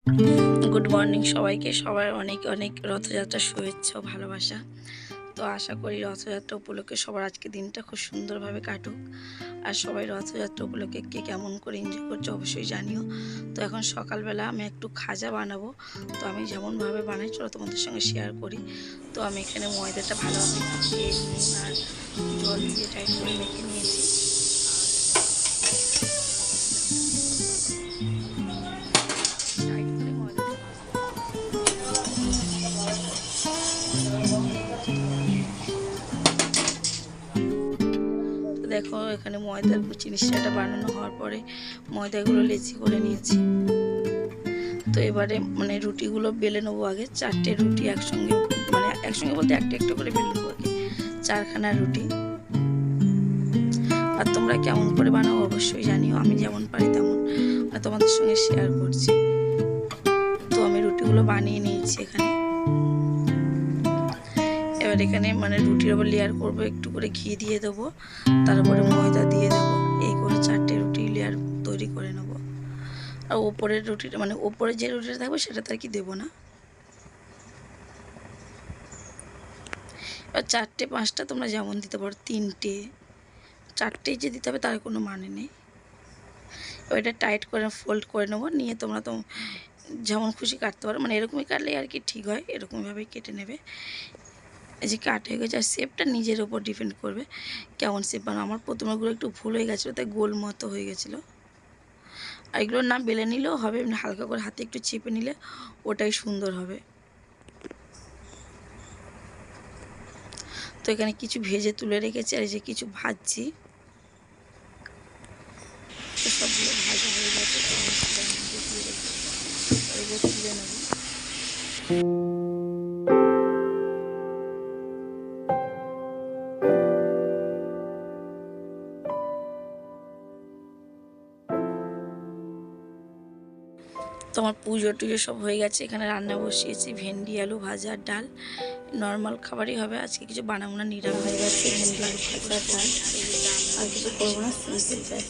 Good morning সবাইকে। সবার অনেক অনেক রথযাত্রার শুভেচ্ছা ও ভালোবাসা। তো আশা করি রথযাত্রা উপলক্ষে সবার আজকে দিনটা খুব সুন্দরভাবে কাটুক। আর সবাই রথযাত্রা উপলক্ষে কে কেমন করে এনজয় করছে অবশ্যই জানিও। তো এখন সকালবেলা আমি একটু খাজা বানাবো। তো আমি যেমনভাবে বানাই চলো তোমাদের সঙ্গে শেয়ার করি। তো আমি এখানে ময়দাটা ভালোভাবে দিয়ে নুন আর জল দিয়ে টাইট করে মেখে নিয়েছি। টাইট করে ময়দাটা দেখো এখানে ময়দার জিনিসটা বানানো হওয়ার পরে ময়দাগুলো লেচি করে নিয়েছি। তো এবারে মানে রুটিগুলো বেলে নেবো। আগে 4টে রুটি একসঙ্গে, মানে একসঙ্গে বলতে একটা একটা করে বেলে নেবো আগে, 4খানা রুটি। আর তোমরা কেমন করে বানাও অবশ্যই জানিও। আমি যেমন পারি তেমন তোমাদের সঙ্গে শেয়ার করছি। তো আমি রুটিগুলো বানিয়ে নিয়েছি এখানে। এবার এখানে মানে রুটির ওপর লেয়ার করবো, একটু করে ঘি দিয়ে দেবো, তারপরে ময়দা দিয়ে দেবো। এই করে 4টে রুটি লেয়ার তৈরি করে নেবো। আর ওপরের রুটিটা মানে ওপরে যে রুটিটা থাকবে সেটা তো আর কি দেবো না। এবার 4টে 5টা তোমরা যেমন দিতে পারো, 3টে 4টেই যে দিতে হবে তার কোনো মানে নেই। এবার এটা টাইট করে ফোল্ড করে নেবো, নিয়ে তোমরা তো যেমন খুশি কাটতে পারো, মানে এরকমই কাটলে আর কি ঠিক হয়, এরকমভাবেই কেটে নেবে। এই যে কাট হয়ে গেছে। আর শেপটা নিজের ওপর ডিপেন্ড করবে কেমন শেপ বানাও। আমার প্রথমেগুলো একটু ভুল হয়ে গেছিলো, তাই গোল মতো হয়ে গেছিলো। আর এগুলোর না বেলে নিলেও হবে, হালকা করে হাতে একটু চেপে নিলে ওটাই সুন্দর হবে। তো এখানে কিছু ভেজে তুলে রেখেছি, আর এই যে কিছু ভাজছি। তো সবগুলো ভাজা হয়ে গেছে, এগুলো তুলে নেব। তো আমার পুজো টুজো সব হয়ে গেছে। এখানে রান্না বসিয়েছি, ভেন্ডি আলু ভাজা, ডাল, নর্মাল খাবারই হবে আজকে, কিছু বানাবো না, নিরামিষ হয়ে গেছে। ভেন্ডি আলু ভাজা, ডাল, আর কিছু করবো না, সিম্পল ব্যাস।